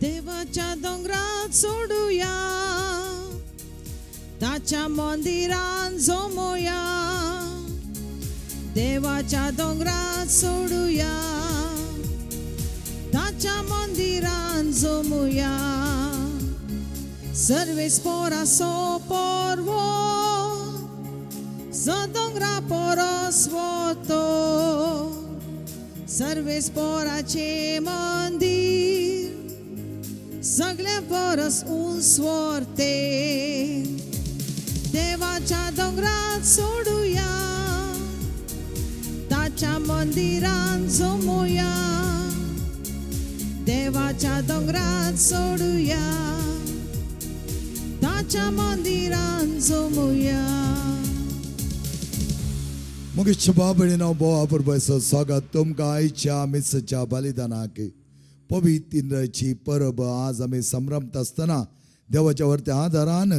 देवाच्या डोंगरात सोडूया, त्याच्या मंदिरात जमूया. देवाच्या डोंगरात सोडूया, त्याच्या मंदिरात जमूया. Sarves poraso porvo, za dongra porosvoto. Sarves पोराचे मंदिर, सगळे पोरस उंचवरते. देवाच्या डोंगरात सोडूया, त्याच्या मंदिरात जमूया. देवाच्या डोंगरात सोडूया, त्याच्या मंदिरात जमूया. मुगेश बाबळीनो बोवा पुरबयसो स्वागत तुमकां आयच्या मिसच्या बलिदानाक. पवित्र इंद्राची परब आज आमी संभ्रमत आसतना देवाच्या वरत्या आदारान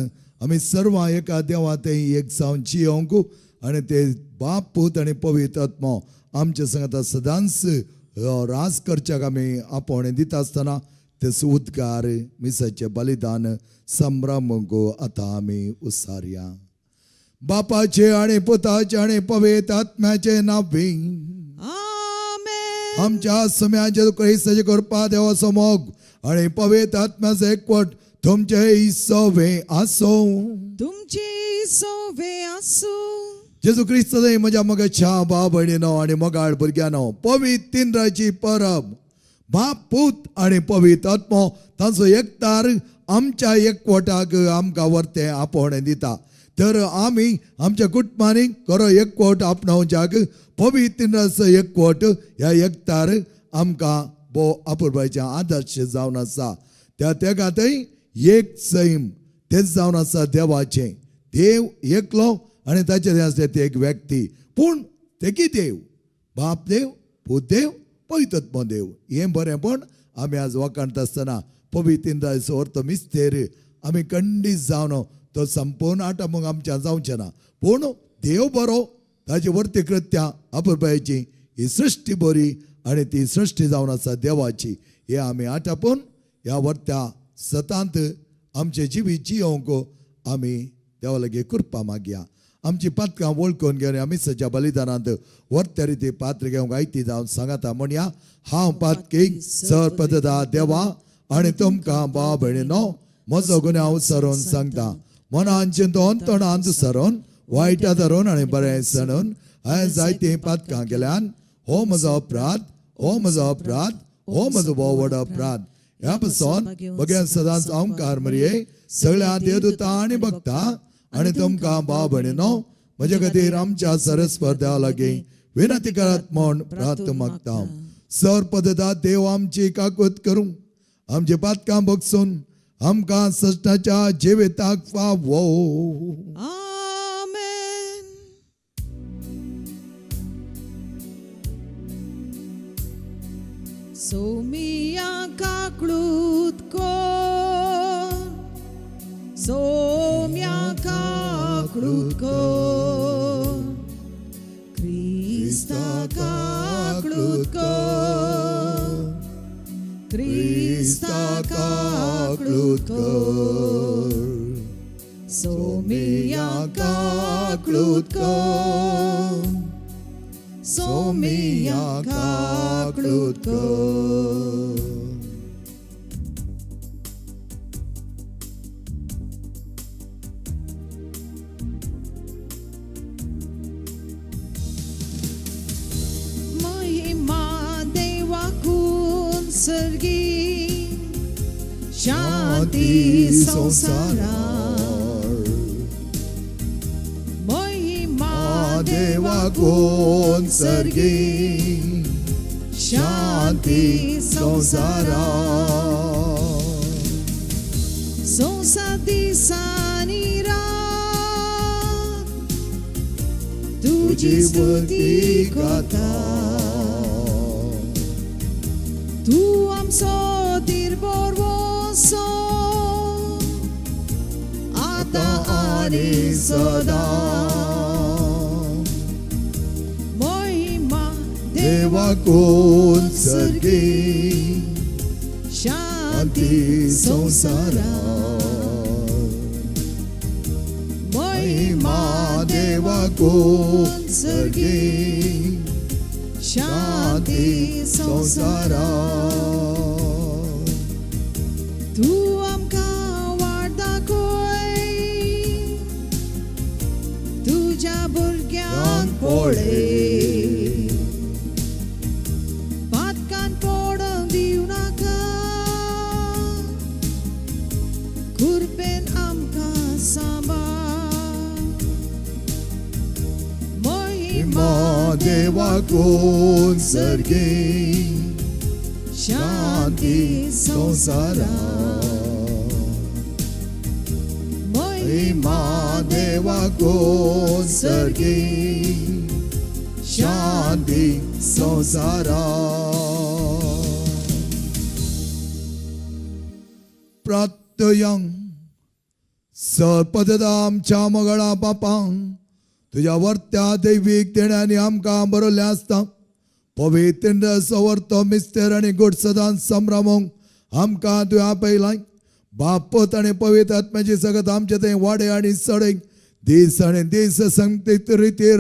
आमी सर्व एका देवातय एक जावन जियोंक आनी ते बाप पूत आनी पवित्र आत्मो आमचे संगत सदांच रास करच्याक आमी आपोवणें दिता आसतना ते उद्गार मिसाचे बलिदान संभ्रमूंक आतां आमी उसारया. बापाचे आणि पुताचे आणि पवित्र आत्म्याचे नावी आमेन. आमच्या सम्याचे ख्रिस्ताची कृपा देवाचो मोग आणि पवित्र आत्म्याचो एकवट तुमचे सवे आसो. तुमची सोवे आसू. जेजू ख्रिस्ताचे म्हज्या मोगाच्या भाव भयणीनो आणि मोगाळ भुरग्यानो पवित्र इंद्राची परब बाप पूत आणि पवित्र आत्मो तांचो एकतार आमच्या एकवटाक आमकां वर्ते आपोवणें दिता. तर आमी आमच्या कुटुंबांनी खरो एकवट आपणावच्याक पवित्र इंद्राचो एकवट ह्या एकतार आमकां भोव अपुरबायेचें आदर्श जावन आसा. त्या तेगातय एक सैम तेच जावन आसा देवाचें. देव एकलो आनी ताचेर आसता ते एक व्यक्ती, पूण तेकी देव बाप देव पूत देव पवित्र देव हें बरेंपण आमी आज वखणत आसतना पवित्र इंद्राचो अर्थ मिस्तेर आमी खंडीत जावन तो संपूर्ण आटामूंक आमच्या जावचें ना. पूण देव बरो ताची वर्ती कृत्या अपुरबायेची ही सृश्टी बरी आनी ती सृश्टी जावन आसा देवाची. हे आमी आटापून ह्या वर्त्या सतांत आमचे जिवी जियोंक आमी देवा लागीं कृपा मागया. आमची पातकां वळखून घेवन आमी सच्या बलिदानांत वर्त्या रिती पात्र घेवंक आयती जावन सांगाता म्हणया. हांव पातकीक सरपददा देवा आनी तुमकां भाव भयणीनो म्हजो गुन्यांव सरोन सांगता. मनान चिंतून तोंडांत सरोन वायटा धरून आनी बरें सणून हांवें जायतीं पातकां केल्यान हो म्हजो अपराध, हो म्हजो अपराध, हो म्हजो भोव व्हड अपराध. ह्या पासून बगेन सदांच ओंकार मरये सगळ्या देवदूतां आनी भक्तां आनी तुमकां भाव भयणीनो म्हजे खातीर आमच्या सरस्पर देवा लागीं विनंती करात म्हूण प्रार्थना मागता. सरपददा देव आमची काकूत करूं, आमचे पातकां बगसून आमकां सष्टाच्या जिविताक फावो. आमेन. सोमिया काकळूत कोर, सोम्या काकळूत कोर, क्रिस्ता काकळूत कोर, क्रिस्ता काकळूत कोर. सोमिया काकळूत कोर, सोमिया काकळूत कोर. महिमा देवाकून सर्गी, शांती संसारार. महिमा देवाकून सर्गी शांती संसारार. संसार दिसांनी रात तुझी स्तुती गाता. तू आमचो दिरबरवोसो आतां आनी सदां. महिमा देवाकून सर्गी शांती शांती संसारात महिमा देवा कोण सर्गी शांती संसारात तू आमकां वाट दाखय तुझ्या भुरग्यांक पळय पातकान पडूंक दिवं नाका कुरपेन आमकां सांबाळ महिमा देवा कोण सर्गी शांती संसारात महिमा देवा कोण सर्गी शांती संसारात प्रार्थयांग सपददा आमच्या मगळा बापांक तुझ्या वर्त्या दैवीक तेण्याने आमकां बरयल्लें आसता पवित्र सवर्तो मिस्तेर आनी गोड सदां संभ्रमोंक आमकां तुवें आपयलां बापूत आनी पवित्र आत्म्याची सगत आमचे थंय वाडे आनी सडे दीस आनी दीस संगतीत रितीर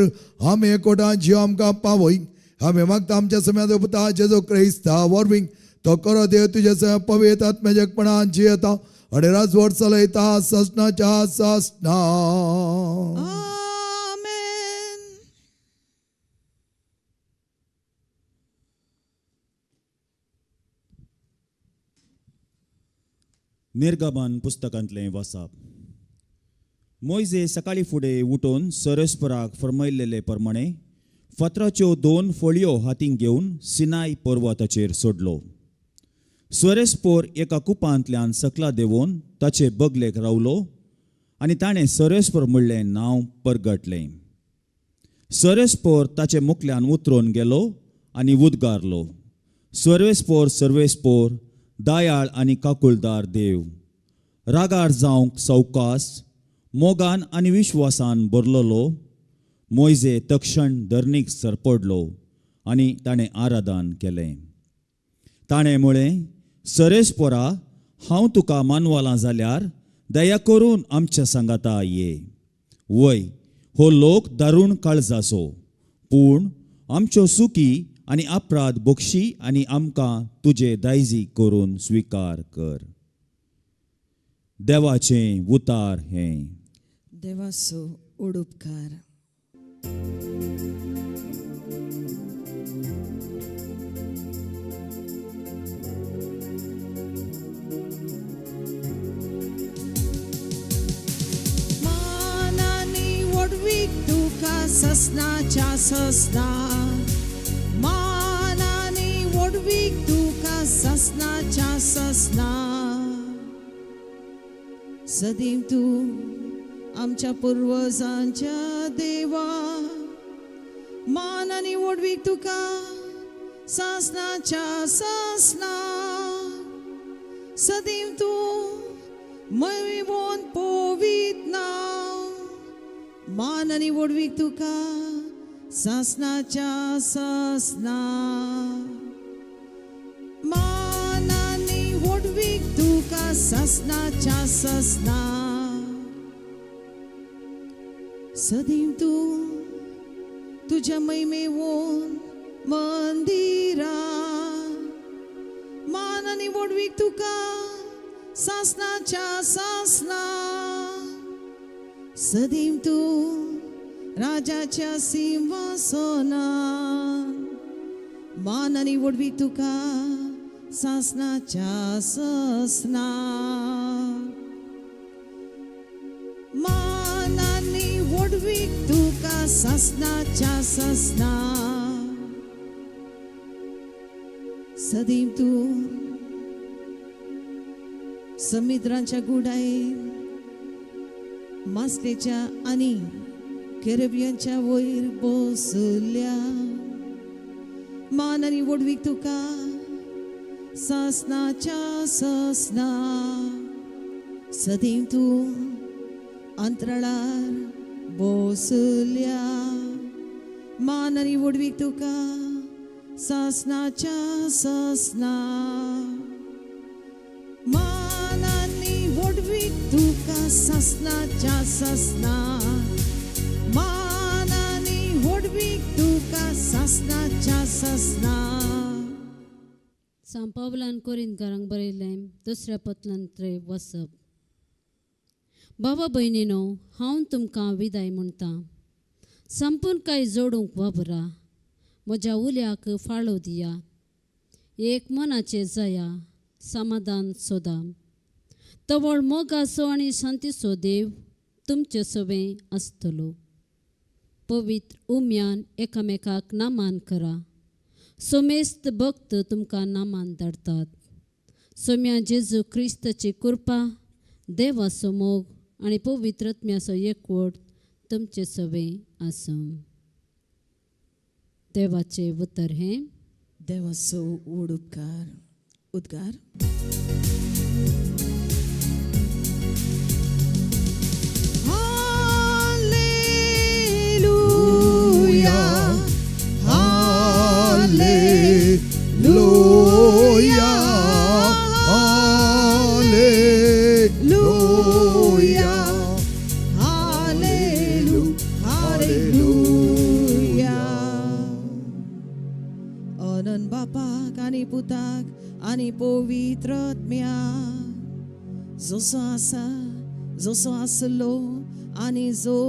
आमी एकोटा जीव आमकां पावय आमी मागता आमच्या समेत पुता जेजू क्रिस्ता वरवीं तो करो देव तुजे सगळ्या पवित्र आत्म्याचेपणान जियेता आनी राजवट चलयता ससनाच्या ससना आमेन. निर्गमन पुस्तकांतलें वाचप. मोइजे सकाळी फुडें उठून सरस्पराक फर्मयल्लेले प्रमाणे फातराच्यो 2 फळयो हातींक घेवन सिनाय पर्वताचेर सोडलो. सरस्पोर एका कुपांतल्यान सकला देंवोन ताचे बगलेक रावलो आनी ताणें सरस्पोर म्हणलें नांव परगटलें. सरस्पोर ताचे मुखल्यान उतरून गेलो आनी उद्गारलो, सर्वेस्पोर सर्वेस्पोर दयाळ आनी काकुळदार देव, रागार जावंक सवकास मोगान आनी विश्वासान भरलोलो. मोइजे तक्षण धरणीक सरपडलो आनी ताणें आराधन केलें. ताणें म्हळें, सरेस्पोरा, हांव तुका मानवालां जाल्यार दया करून आमच्या सांगाता ये. वय, हो लोक दारूण काळजाचो, पूण आमच्यो चुकी आनी अपराध बोक्षी आनी आमकां तुजे दायजी करून स्विकार कर. देवाचें उतार हें. देवाचो उपकार. मानानी वडवीक तुका ससनाच्या ससना, मानानी वडवीक तुका ससनाच्या ससना. सदैव तू आमच्या पूर्वजांच्या देवा, मान आनी वडवीक तुका सासनाच्या सासना. सदैव तू मैवोन पोवीत नाव, मान आनी वडवीक तुका सासनाच्या सासना. मान आनी वडवीक तुका सासनाच्या सासना. सदैव तू तुझ्या महिमेवोन मंदिरा, मान आनी वडवीक तुका सासनाच्या सासना. सदैव तू राजाच्या सिंहासना, मान आनी वडवीक तुका सासनाच्या सासना. मान आनी वडवीक तुका सासनाच्या सासना. सदैव तू समुद्रांच्या गुडायेर मासलेच्या आनी केरबियांच्या वयर बसल्या, मान आनी वडवीक तुका सासनाच्या सासना. सदैव तू अंतराळार बसल्या, मान आनी वडवीक तुका सासनाच्या सासना. सासनाच्या ससना मानानी होडवीक तुका सासनाच्या ससना. सांत पावलान कोरिंथकारांक बरयलें 2 पत्रांतले वचप. बाबा भयणीनो, हांव तुमकां विदाय म्हणटा. संपूर्णकाय जोडूंक वाबरा, म्हज्या उल्याक फाळो दिया. एक मनाचे जाया, समाधान सोदा. तवळ मोगाचो आनी शांतीचो देव तुमचे सवें आसतलो. पवित्र उम्यान एकामेकाक नामान करा. सोमेस्त भक्त तुमकां नामान धाडटात. सोम्या जेजू क्रिस्ताची कृपा, देवाचो मोग आनी पवित्र आत्म्याचो एकवट तुमचे सवें आसूं. देवाचे उतर हें. देवाचो उद्गार. हालेलुया, हालेलुया, हालेलुया, हालेलुया. अनंत बापाक आनी पुताक आनी पवित्र आत्म्याक, जसो आसलो आनी जो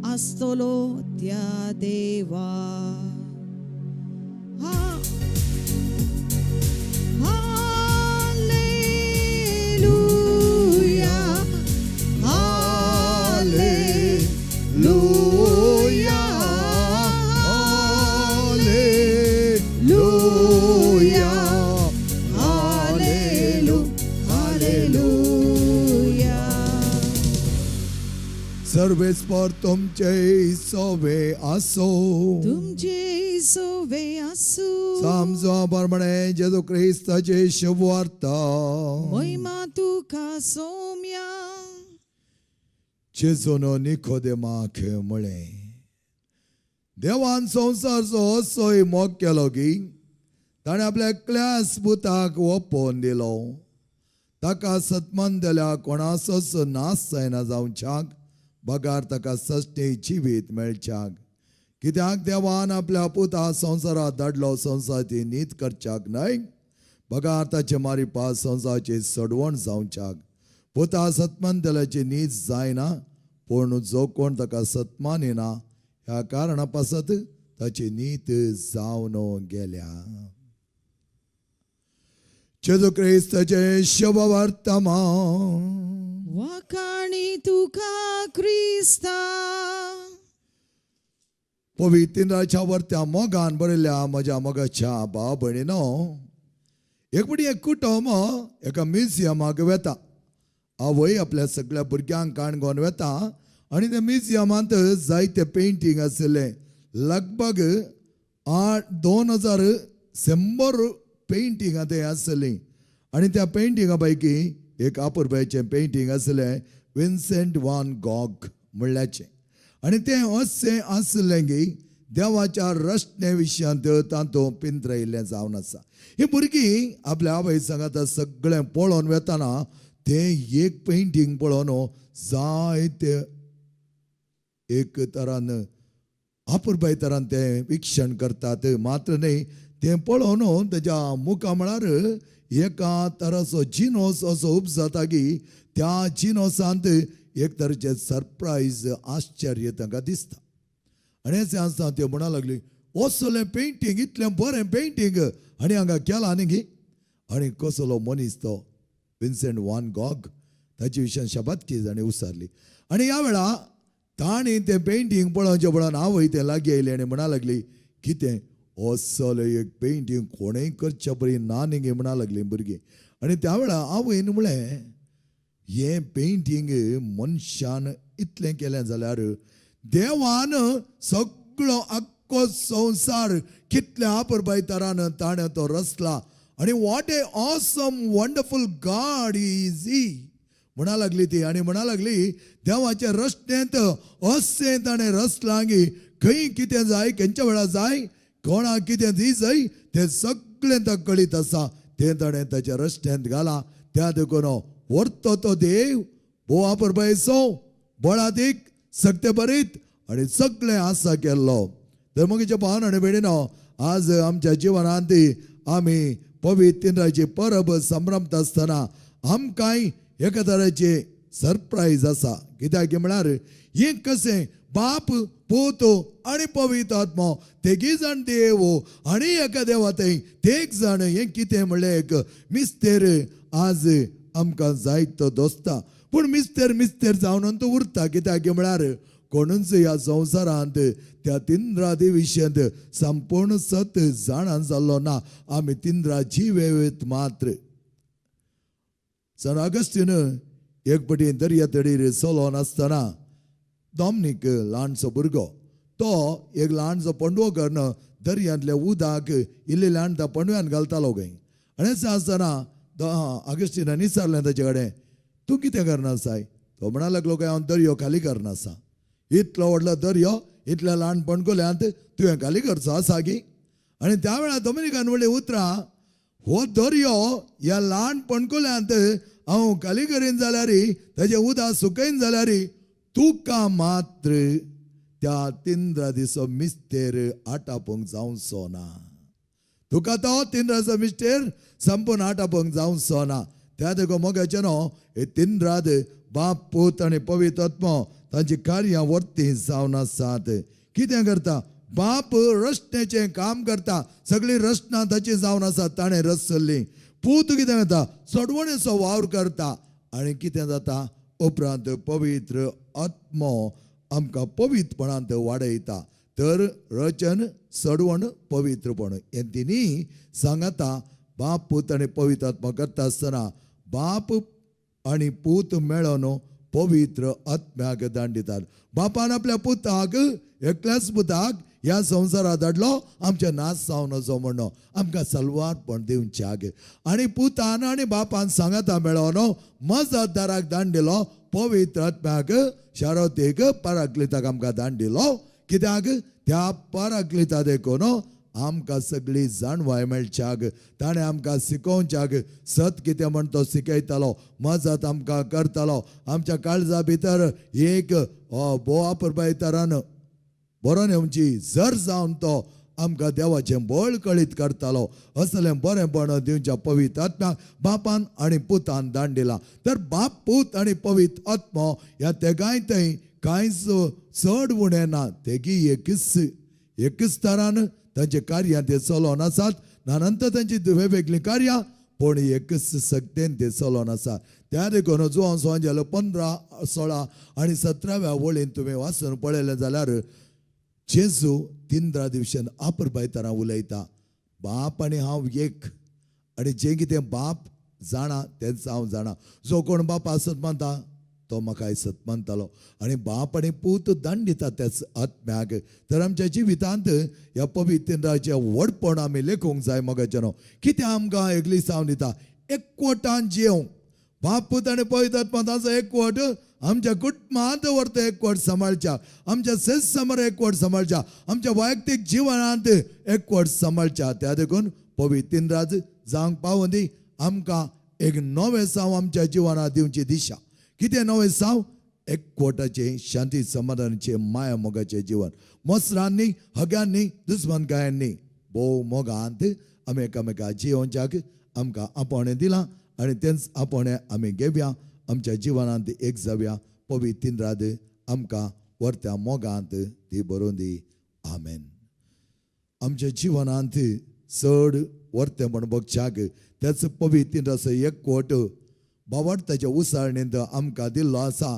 आसतलो त्या देवा. हालेलुया, हालेलुया, हालेलुया, हालेलुया. सर्वेस्पर तुमचे सोवे आसो. तुमचे सोवे आसू. समजो प्रमाणे जेजू ख्रिस्ताचे शुभवार्ता. महिमा तुका सोम्या. जेजून निकोदेमाक म्हळें, देवान संवसारचो असोय मोग केलो की ताणें आपल्या एकल्याच पुताक ओपोवन दिलो, ताका सतमान दिल्या कोणाचोच नाश जायना जावच्याक, बगार ताका सश्टी जिवीत मेळच्याक. कित्याक देवान आपल्या पुता संवसारांत धाडलो संवसाराची नीत करच्याक न्हय, बगार ताचे मारिपा संवसाराची सडवण जावच्याक. पुता सतमान दिल्याची नीत जायना, पूण जो कोण ताका सतमानिना ह्या कारणा पासत ताची नीत जावन गेल्या. जेजू क्रिस्ताचे शुभ वर्तमान. वाखाणी तुका क्रिस्ता. पवित्राच्या वर्त्या मोगान बरयल्या म्हज्या मोगाच्या भाव भयणीनो, एक कुटुंब एका म्युजियमाक वेता. आवय आपल्या सगळ्या भुरग्यांक काणकोण वेता आनी त्या म्युजियमांत जायते पेंटींग आसले. लगभग 2100 पेंटिंगां थंय आसलीं. आनी त्या पेंटिंगा पैकी एक आपुरबायेचें पेंटींग आसलें विन्सेंट वान गॉग म्हणल्याचें. आनी तें अशें आसलें की देवाच्या रचने विशयांत तातूंत पिंजरयल्लें जावन आसा. ही भुरगीं आपल्या आवय सांगात सगळें पळोवन वेताना तें एक पेंटींग पळोवन जायते एक तरान आपुरबाय तरान तें विक्षण करतात. मात्र न्हय, तें पळोवन तेज्या मुखा म्हळ्यार एका तराचो जिनोस असो उपजाता की त्या जिनोसांत एक तरेचें सरप्रायज आश्चर्य तांकां दिसता. आनी अशें आसता त्यो म्हणा लागली, असलें पेंटींग, इतलें बरें पेंटींग आनी हांगा केलां न्ही गी. आनी कसलो मनीस तो विन्सेंट वान गॉग, ताचे विशयान शबादकी जाणी उसारली. आनी ह्या वेळा ताणी तें पेंटींग पळोवन आवय तें लागीं आयली आनी म्हणा लागली, कितें असलें एक पेंटींग कोणेंय करच्या परी ना न्ही गे म्हणा लागली भुरगीं. आनी त्या वेळा आवयन म्हळें, हें पेंटींग मनशान इतलें केलें जाल्यार देवान सगळो आख्खो संवसार कितल्या आपुरबाय तरान ताणें तो रचला. आनी what A awesome wonderful God is he म्हणा लागली ती. आनी म्हणा लागली, देवाचे रचनेंत अशें ताणें रचलां की खंय कितें जाय, खंयच्या वेळार जाय, कोणाक कितें दी जाय, तें सगळें ताका कळीत आसा. तें ताणें ताच्या रचनेंत घाला. त्या देखून व्हरतो तो देव बोवा परबायसो बळादीक सक्ते बरीत आणि सगळे आसा केल्लो. तर मगीच्या भावान आनी भयणीनो, आज आमच्या जिवनांत आमी पवित्र तिनराची परब संभ्रमता आसतना आमकांय एका तराचे सरप्राईज आसा. कित्याक की म्हळ्यार हें कशें बाप पूत आनी पवित्र आत्मो तेगी जाण देव आनी एका देवा थंय तेग जाण, हें कितें म्हणलें एक मिस्तेर आज आमकां जायतो दोसता. पूण मिस्तेर जावन उरता. कित्याक की म्हळ्यार कोणूच ह्या संवसारांत त्या तिनरादी विशयांत संपूर्ण सत जाणां जाल्लो ना. आमी तिनराची वेवेत मात्र. सन ऑगस्टीन एक पटी दर्या तडीर चलोन आसतना डॉमनीक ल्हानसो भुरगो तो एक ल्हानसो पंडवो करून दर्यांतल्या उदकाक इल्लेल्यान त्या पंडव्यान घालतालो खंय. आनी अशें आसतना ऑगस्टीनान विचारलें ताचे कडेन, तूं कितें करना आसाय? तो म्हणा लागलो काय, हांव दर्यो खाली करना आसा. इतलो व्हडलो दर्यो इतल्या ल्हान पणकुल्यांत तुवें खाली करचो आसा गी? आनी त्या वेळार डॉमिनिकान म्हणलें उतरां, हो दर्यो ह्या ल्हान पणकुल्यांत हांव खाली करीन जाल्यार ताचें उदक सुकयन जाल्यार तुका मात्र त्या तिनरा दिसो मिस्तेर आटापूंक जावचो ना. तुका तो तिनराचो मिस्तेर संपूर्ण आटापूंक जावचो ना. त्या देखो मोगाचें न्हू, हे तिनराद बाप पूत आनी पवित्र आत्मो तांची कार्यां वर्ती जावन आसात. कितें करता? बाप रचनेचें काम करता. सगळी रचना ताची जावन आसा, ताणें रचल्ली. पूत कितें करता? सडवणेचो वावर करता. आनी कितें जाता? उपरांत पवित्र आत्मो आमकां पवित्रपणांत वाडयता. तर रचन, सडवण, पवित्रपण हे तिनी सांगता बाप पूत आनी पवित्र आत्मा करता आसतना बाप आनी पूत मेळोन पवित्र आत्म्याक दान दितात. बापान आपल्या पुताक, एकल्याच पुताक ह्या संवसारांत धाडलो आमचे नाश जावन वचो म्हणून, आमकां सलवारपण दिवच्याक. आनी पुतान आनी बापान सांगता मेळोन मजतदाराक दान दिलो, पवित्र आत्म्याक शारोतेक पाराक्लिताक आमकां दान दिलो. कित्याक? त्या पाराक्लिता देखून आमकां सगळी जाणवाय मेळच्याक, ताणें आमकां शिकोवच्याक. सत कितें म्हण तो शिकयतालो, मजत आमकां करतालो. आमच्या काळजा भितर एक बोवा परबायतारान बरो नेवची जर जावन तो आमकां देवाचें बळ कळीत करतालो. असलें बरेंपण दिवच्या पवित्र आत्म्याक बापान आनी पुतान दान दिलां. तर बाप, पूत आनी पवित्र आत्मो ह्या तेगाय थंय कांयच चड उणें ना. तेगी एकच तरान तांचे कार्यां ते चलोन आसात. नानंतर तांची वेगवेगळी कार्यां, पूण एकच सक्तेन ते चलोन आसा. त्या देखून जो सांजेलो 15, 16 आनी 17व्या वळीन तुवें वाचून पळयलें जाल्यार जेजू तिनरा दिवशान आपरबायतारां उलयता. बाप आनी हांव एक, आनी जें कितें बाप जाणा तेंच हांव जाणा. जो कोण बाप आसत मानता तो म्हाका आयसत मानतालो. आनी बाप आनी पूत दान दिता त्याच आत्म्याक. तर आमच्या जिवितांत ह्या पवित्र तिनराचें व्हडपण आमी लेखूंक जाय. मोगाचें न्हू, कितें आमकां एकलिसांव दिता? एकवटान जेवंक. बाप, पूत आनी पवित्र आत्मा ताचो एकवट आमच्या कुटुंबांत व्हरता एकवट सांबाळच्या, आमच्या सेज समोर एकवट सांबाळच्या, आमच्या वैयक्तीक जिवनांत एकवट सांबाळच्या. त्या देखून पवित्र तिनराज जावंक पावून दी आमकां एक नवें साव आमच्या जिवनांत दिवची दिशा. कितें नवें साव? एकवटाचें, शांती समाधानाचें, माया मोगाचें जिवन. मसरांनी, हग्यांनी, दुस्मानकायांनी भोव मोगांत आमी एकामेका जियोवच्याक आमकां आपोवणें दिलां. आनी तेंच आपोवणें आमी घेवया, आमच्या जिवनांत एक जावया. पवित्र तिनराद आमकां व्हरत्या मोगांत ती बरोवन दी. आमेन. आमच्या जिवनांत चड व्हरतें म्हण बगच्याक त्याच पवित्र तिनराचो एकवट बावडताच्या उसाळणेंत आमकां दिल्लो आसा.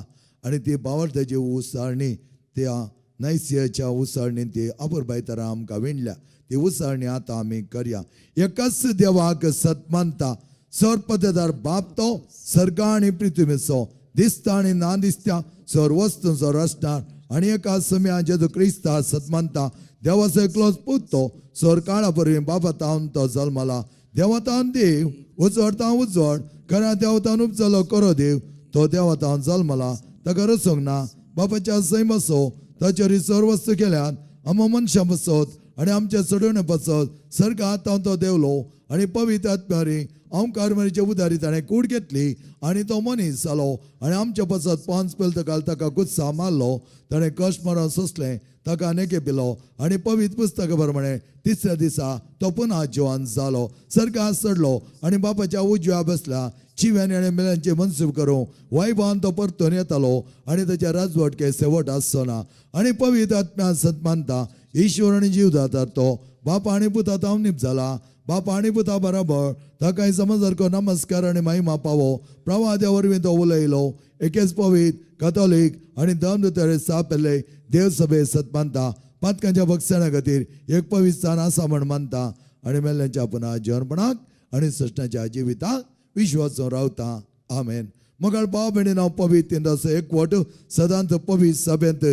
आनी ती बावडताची उसाळणी त्या नैसियाच्या उसाळणेंत ती आपरबायतारां आमकां विणल्या. ती उसाळणी आतां आमी करया. एकच देवाक सत मानता, सर्पदेदार बाप तो सर्गा आनी पृथ्वीचो, दिसता आनी ना दिसत्या सर्व वस्तूंचो रचणार. आनी एका सम्या जेजू क्रिस्ता सत मानता, देवाचो एकलोच पूत तो सर काळा परवीं बापातावन तो जल्मला. देवतावन देव, उजवडतावन उजवड, खऱ्या देवतावन उपचलो करो देव. तो देवतावन जल्मला, ताका रचूंक ना. बापाच्या सैम बसो, ताचेर सर्व वस्तू केल्यात. आमो मनशां बसत आनी आमचे चडवणे बसत. सर्गा आतां तो देवलो आनी पवित्र आत्म्यारी ओंकार मरीचे उदारी ताणें कूड घेतली आनी तो मनीस जालो आनी आमच्या पसत पोंच पेल तकाल ताका गुस्सा मारलो. ताणें कश्ट मारून सोंसलें, ताका नेके पिलो आनी पवित्र पुस्तका प्रमाणे तिसऱ्या दिसा तो पुन्हा जिवंत जालो, सर्गांत चडलो आनी बापाच्या उजव्या बसला. चिव्यांनी आनी मेल्यांचे मनसूब करूं वैभवान तो परतून येतालो आनी ताच्या राजवटके शेवट आसचो ना. आनी पवित्र आत्म्या सत मानता ईश्वर आनी जीव दातार तो बापा आनी पुता तावनीप जाला. बापा आनी पुता बराबर ताकाय समजसारको नमस्कार आनी महिमा पावो. प्रवाद्या वरवीं तो उलयलो, एकेच पवित्र कॅथॉलिक आनी धर्मदुतारे सापेल्ले देव सभे सत मानता. पातकांच्या भक्षणा खातीर एक पवित्र स्थान आसा म्हण मानता आनी मेल्यांच्या पुन्हा जेवणपणाक आनी सृश्टाच्या जिविताक विश्वासून रावता. आमेन. मोगाळ भाव भयणी हांव पवित्र तीन एकवट सदांत पवित्र सभेंत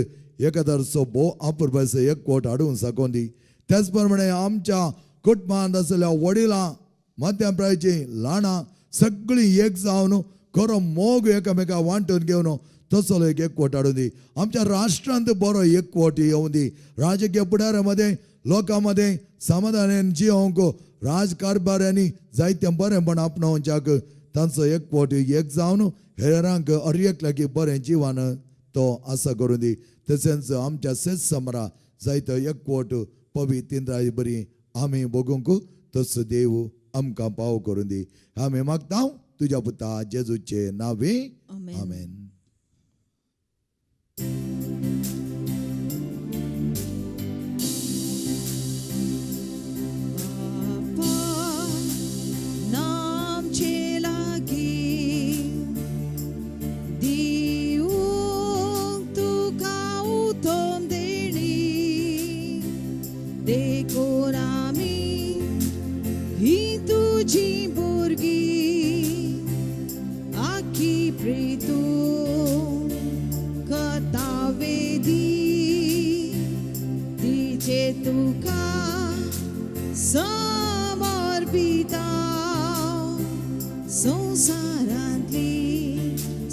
एकादरचो भोव आपुरबायचो एकवट हाडूंक साकोंदी. त्याच प्रमाणे आमच्या कुटुंबांत आसलेल्या वडिलां मध्यम प्रायाची ल्हाणां सगळीं एक जावन खरो मोग एकामेकाक वांटून घेवन तसलो एक एकवट हाडून दी. आमच्या राष्ट्रांत बरो एकवट येवं दी. राजकीय फुडाऱ्यामध्ये लोकांमध्ये समाधानान जियोंक राजकारभाऱ्यांनी जायतें बरेंपण आपणावच्याक तांचो एकवट एक जावन हेरांक अर्येक लागीं बरें जिवन तो आसा करून दी. तशेंच आमच्या सेज समरा जायतो एकवट पवित्र इंद्राय बरी आमी बगूंक तसो देव आमकां पाव करून दी. आमी मागता तुज्या पुता जेजूचे नांवे. आमेन. समर्पिता संसारांतली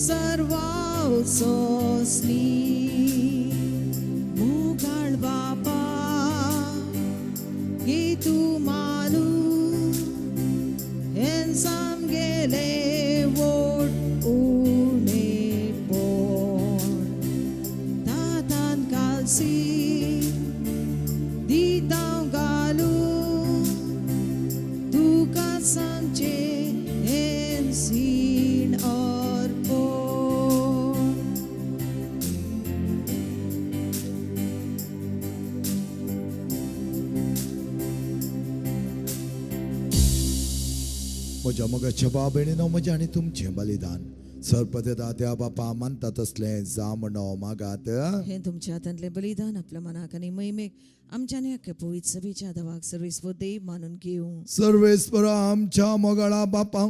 सर्वांसोसली मोगाळ बापा की तू मानू हें सामगेले वोट उणे पोट तातान कालसी दिता घालू तुका सांचे हें सीण अर्पण. म्हज्या मोगाच्या भाव भयणीनो म्हजें आनी तुमचें बलिदान सर्पते दात्या बापा मानता तसलें जा म्हणो मागात. हे तुमच्या हातांतले बलिदान आपल्या मनाक आनी मैमेक आमच्यानी अख्खे पवित्र सभेच्या देवाक सर्वेस्व देव मानून घेवं. सर्वेस्पर आमच्या मोगाळा बापा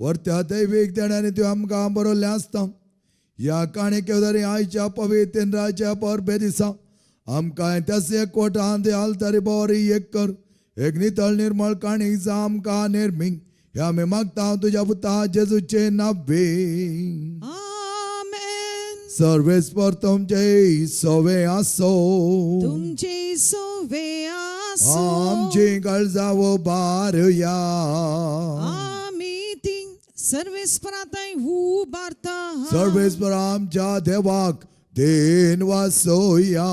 वर्त्या दैवीक देण्याने तूं आमकां बरयल्लें आसता. ह्या काणयेक येवदारी आयच्या पवित्र इंद्राच्या परबे दिसा आमकां त्याच एकवटांत आलतारी बरी एक कर. एक नितळ निर्मळ काणीक जा आमकां निर्मीक. हे आमी मागता तुज्या पुता जेजूचे नांवे. आमेन. सर्वेस्पर तुमचे सवे आसो. तुमचे सोवे आसो. आमची काळजावो बारया. आमी ती सर्वेस्पराताय उबारता. सर्वेस्पर आमच्या देवाक देन वासोया.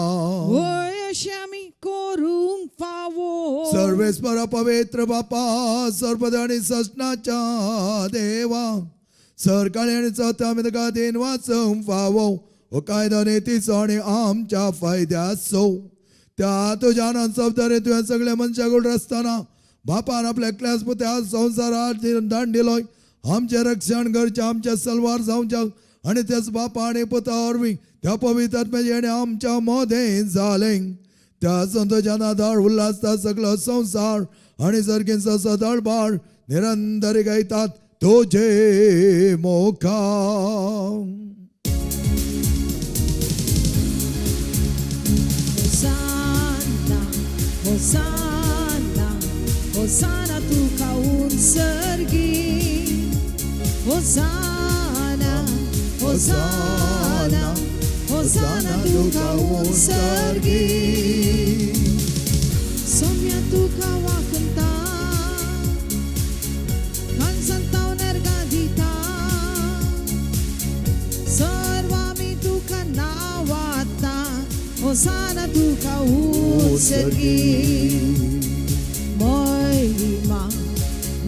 होय अशें आमी करूंक फावो. सर्वेस्पर पवित्र बापा सर्पद आनी सस्नाच्या देवा सरकाळी आनी चवथ आमी तुका देन वाचोवंक फावो. हो कायदो नेतीचो आनी आमच्या फायद्याचो. त्या तुज्या आनंद सवतरे तुवें सगळे मनशाकूड आसतना बापान आपल्या एकल्याच पुत्या संवसारात दान दिलोय. आमचें रक्षण करचें, आमचें सलवार जावचें आनी तेच बापा आनी पुता वरवीं त्या पवित्र आत्म्याचें आनी आमच्या मोदें जालें. त्या संतोच्या नादार उल्हासता सगळो संसार आनी सर्गींचो सदळबार निरंतर गायतात तुझे Mokha. Hosanna, Hosanna, Hosanna tuka unsargi. Hosanna, Hosanna, Hosanna tuka unsargi. Somya tuka wakanta, Hosanna tuka utsergi Moima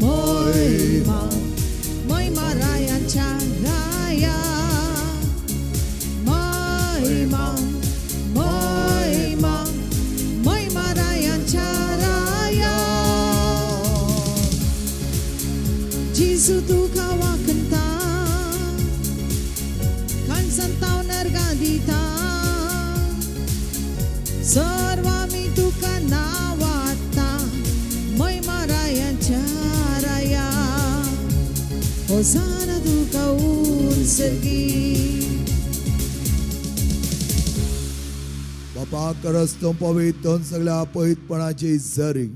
Moima Moima rayancha raya Moima Moima Moima rayancha raya Jisu tuka wakanta Kan santau nergadita Sarva mi tuka nawata Moima rayancha raya Hosanna tuka utsergi बापा करस तो पवित्र सगळ्या पवित्रपणाची झरी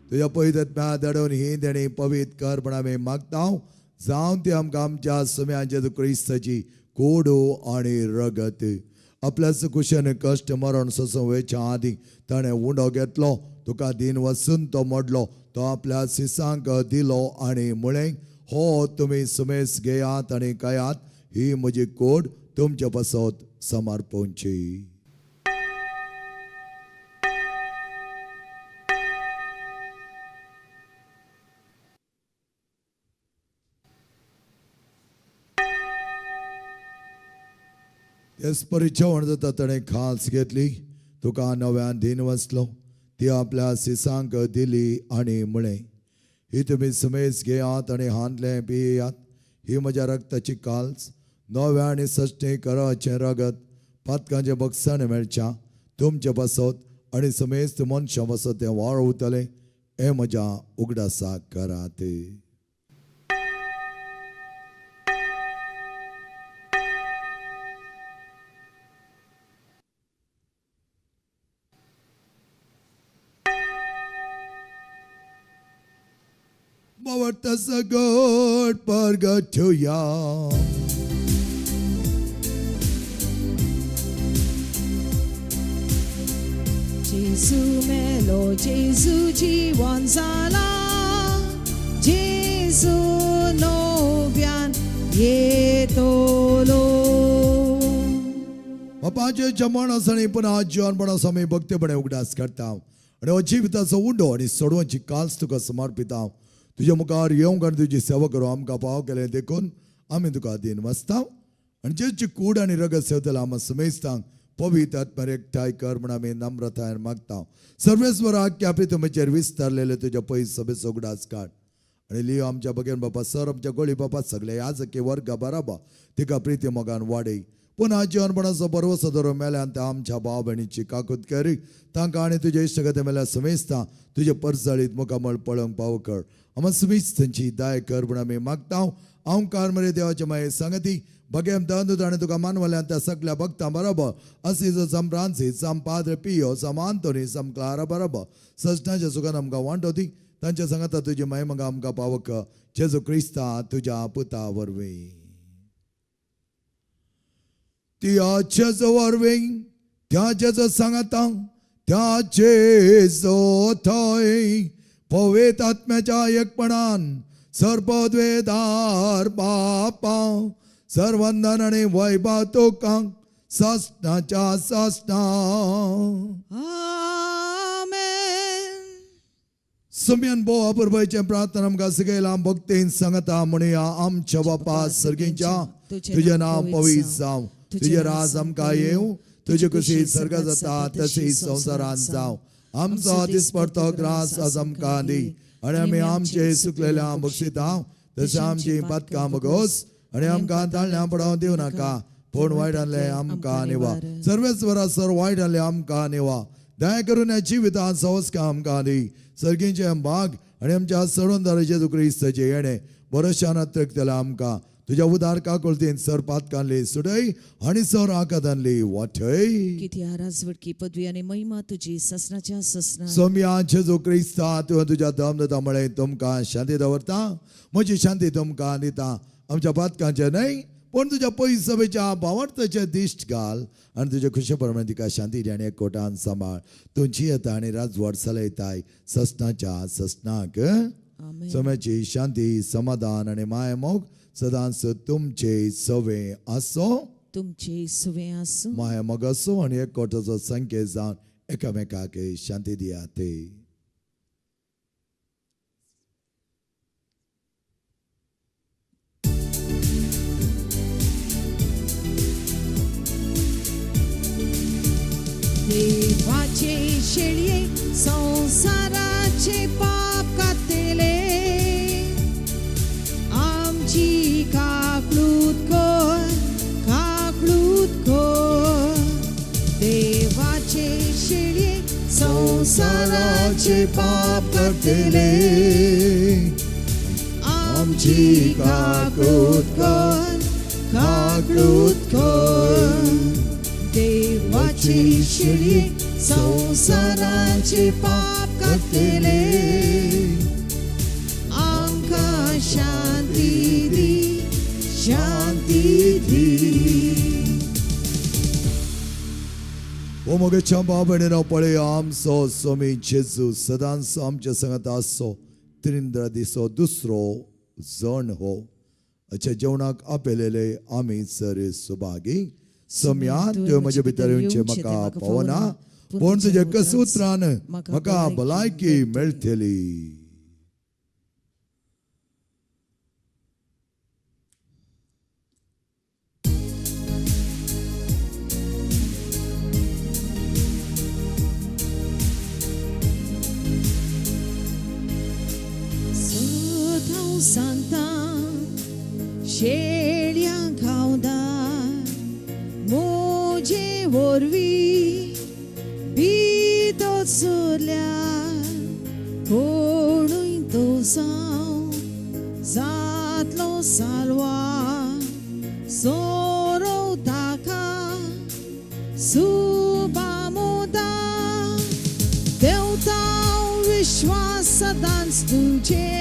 तुझ्या पवित्रत्म्या दडवून ही देणे पवित्र कर पण आम्ही मागता जाऊन ते आमकां आमच्या सुम्या जेजू क्रिस्ताची कोडो आणि रगत आपल्याच कुशेन कष्ट मरण सोसोवेच्या आधी ताणें उंडो घेतलो तुका दिन वचून तो मोडलो तो आपल्या सिसांक दिलो आणि मुळे हो तुम्ही सुमेस घेयात आणि कयात ही म्हजी कोड तुमच्या पासत समर्पणची जेवण जाता ताणें खास घेतली तुका नव्यान दिन वचलो ती आपल्या सिसांक दिली आणि म्हळें ही तुमी सुमेस घेयात आणि हांतलें पियेयात ही म्हज्या रक्ताची काल्स नव्या आनी सश्टें कराचें रगत पातकांचें बक्षण मेळच्या तुमचे बसत आणि सुमेस्त मनशां बसत तें वाळवतलें हें म्हज्या उगडासाक करात What does a good burger to ya? Jesu melo Jesu jiwan zala Jesu novian yetolo बापाचे जमण आसणी पुन्हा जीवनपणा समय भक्तीपणे उगडास करता आणि हो जिविताचो उंडो आणि सोडवांची काल्स तुका समर्पिता तुझ्या मुखार येवंक आनी तुजी सेवा करूं आमकां पाव केलें देखून आमी तुका दिन वचता आनी जेची कूड आनी रगत सेवतला आमी समेस्तांक पवित्र आत्म्यार एकठांय कर म्हण आमी नम्रतायेन मागता सर्वेस्वरा आख्या प्रितमेचेर विस्तारलेले तुज्या पयस सभेचो उगडास काड आनी लियो आमच्या बगेन बापा सर आमच्या गोळी बापा सगळे याजकी वर्ग बराबा तिका प्रिती मोगान वाडय पुन्हा जीवनपणाचो बरो सदरो मेल्यान त्या आमच्या भाव भयणीची काकूत करी तांकां आनी तुजे इश्टगते मेल्या समेस्ता तुजे परसळीत मुखामळ पळोवंक पाव कर आमी समेस्तांची दाय कर म्हण आमी मागता हांव कार मरे देवाचे माये सांगती बगेम दांदूत आनी तुका मानवल्यान त्या सगळ्या भक्तां बरोबर असीजो सम फ्रांसीस सम पाद्र पियो सम आंतोनी सम क्लारा बरोबर सजनाच्या सुखान आमकां वांटोती तांच्या सांगाता तुजी महिमा आमकां पावक जेजू क्रिस्ता तुज्या पुता वरवीं त्याचेजो वरवीं त्याचेजो सांगाता त्याचेजो थंय पवित्र आत्म्याच्या एकपणान सर्वद्वेदार बापा सर्वंदन आणि वैभव तुका सस्नाच्या सस्ना आमेन सम्यान भोव अपुरबाईचे प्रार्थना आमकां सगळ्या भक्तीन सांगता म्हणया आमच्या बापा सर्गीच्या तुझे नाव पवित्र जावं तुझे राज आमकां येवं तुझे कुशी सर्ग जाता तशी संवसारांत जावं आमचो दिसपडतो ग्रास आज आमकां दी आनी आमी आमचे सुकलेल्या बक्षिता तशें आमची पातकां बगोस आनी आमकां ताळण्या पडोवं दिवं नाका पूण वायटांतले आमकां निवा सर्वेस्वरा सर वायटांतले आमकां निवा दया करून ह्या जिवितांत संस्कार आमकां दी सर्गीचे भाग आनी आमच्या सडोंदार जेजू क्रिस्ताचे येणे बरोशान त्रेकतले आमकां तुझ्या उदार काकुळतीन सर पातकांतली सुडय आनी सर आकादांतली वाठय किती आराजवडकी पदवी आणि महिमा तुझी ससनाच्या ससना सोम्या जेजू क्रिस्ता तुवें तुज्या धर्मदता मुळे तुमकां शांती दवरता म्हजी शांती तुमकां दिता आमच्या पातकांचे न्हय पण तुझ्या पयस सभेच्या भावार्थाचे दिश्ट घाल आनी तुज्या खुशे प्रमाणे तिका शांती दी आनी एकवटान सांबाळ तुमची येता आनी राजवट चलयताय ससनाच्या ससनाक आमेन सोम्याची शांती समाधान आनी माय मोग सदांच तुमचे सवे आसो तुमचे सुवे आसूं. माया मोग असो आणि एकवटाचो संख्ये जावन एकामेकाक शांती दियात. देवाचे शेळये संसाराचे पाप कातले, आमची काकलूत कर, काकलूत कर. देवाचे शेळये संसाराचे पाप कातले, आमची काकलूत कर, काकलूत कर. देवाचे शेळये संसाराचे पाप कातले, आमकां शांती दी, शांती दी. ओ मोगेच्या बाबणेनो पळय आमचो स्वामी जेजू सदांच आमच्या संगत आसो. त्रिंद्र दिसो दुसरो जण हो. अच्छा जेवणाक आपलेले आमी सर सुभागी. सम्यान तुवें म्हजे भितर येवचें म्हाका पावना, पूण तुज्या कसूत्रान म्हाका भलायकी मेळटली. Sotau Santa, शेळ्यां खावदार, मोजे वरवीं भितो चोरल्यार, कोणूय तो जावं जातलो सालवा. सोरो ताका सुबामोदा, देवता विश्वास सदांच तुजेर.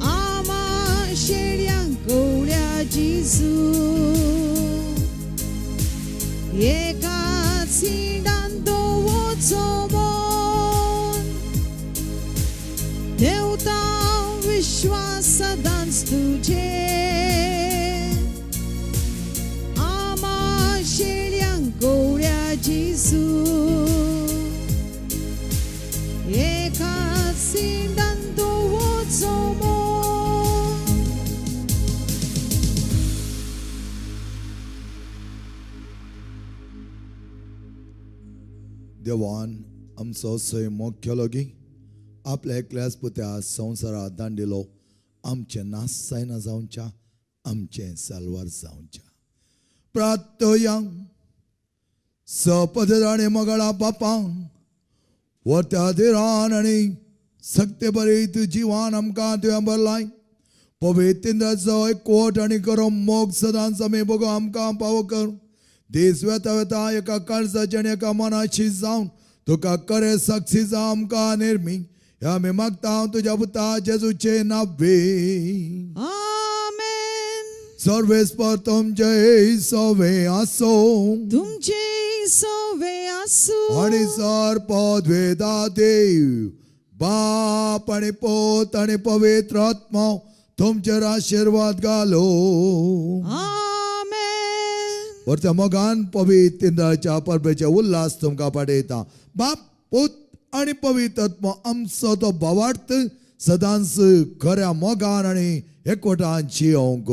आमा शेळ्यांक गवळ्या जेजू, एकाच सिंडान दोवोचो मोन. देवता विश्वास सदांच तुजेर. आमा शेळ्यांक गवळ्या जेजू, एकाच सिंडान दोवोचो मोन. देवान आमचो सय मोग केलो गी. आपल्या एकल्याच पुत्या संवसारात दांडिलो आमचे नास जायना जावच्या, आमचे सालवार जावच्या. प्रार्थया सपदराणे मगळा बापा, वरत्या देरान आनी सक्ते बरीत जिवान आमकां तुवें भरलाय. पवित्राचो एकवट आनी गरम मोग सदांच आमी बगो आमकां पावो कर. दीस वेता वेता एका काळजाची आनी एका मनाची जावन तुका खरे साक्षीचा आमकां निर्मी. ह्या आमी मागता तुज्या पुता जेजूचे नांवे. आमेन. सर्वेस्पर तुमचे सवे आसो, तुमचे सवे आसूं. आणि सर्पद वेदा देव बाप आणि पोत आणि पवित्र आत्मा तुमचेर आशीर्वाद घालो. आमेन. वरच्या मोगान पवित्र इंद्राच्या परबेचे उल्हास तुमकां पाठयता. बाप पूत आणि पवित्र आत्मा आमचो तो भावार्थ सदांच खऱ्या मोगान आणि एकवटान जियोंक.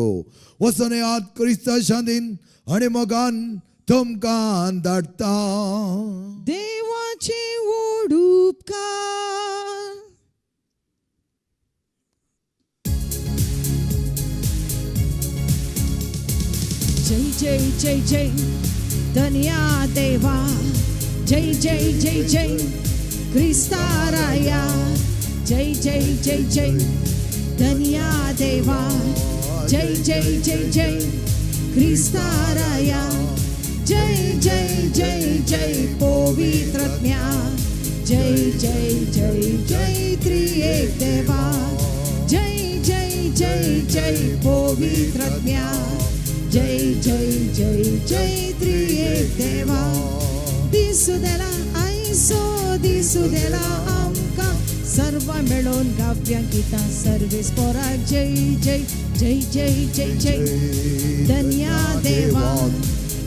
वचून याद क्रिस्ता शांतीन आणि मोगान तुमकां धाडटा. देवाचे व्हड उपकार. जय जय जय जय धन्या देवा. जय जय जय जय क्रिस्ता राया. जय जय जय जय धन्या देवा. जय जय जय जय क्रिस्ता राया. जय जय जय जय पवित्रज्ञा. जय जय जय जय त्रिएक देवा. जय जय जय जय पवित्रज्ञा. जय जय जय जय त्रिएक देवा. दिसू देला आयसो दिसू देला आमकां सर्व मेळोन गाव्यांक गितां सर्वेस्पराक जय जय जय जय जय जय धन्या देवा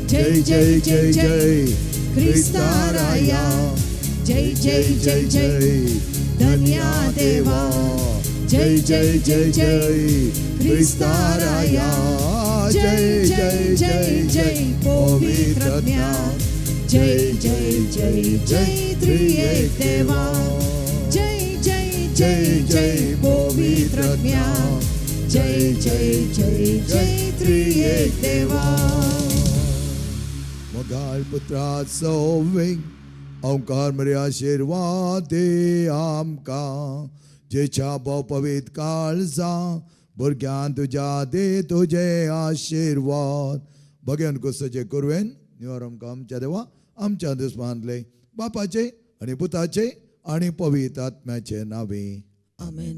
जय जय जय जय ख्रिस्ताराया जय जय जय जय धन्या देवा जय जय जय जय ख्रिस्ताराया जय जय जय जय पवित्रज्ञा जय जय जय जय त्रिएक देवा जय जय जय जय पवित्रज्ञा जय जय जय जय त्रिएक देवा मगाळ पुत्राचो वेग ओंकार मरे आशीर्वाद दे आमकां जेच्या भाव पवित्र काळजा भुरग्यां तुज्या दे तुझे आशीर्वाद भगवान कुसचे कुरवेन निवार आमकां आमच्या देवा आमच्या दुस्मानले बापाचे आणि पुताचे आणि पवित्र आत्म्याचे नावे आमेन.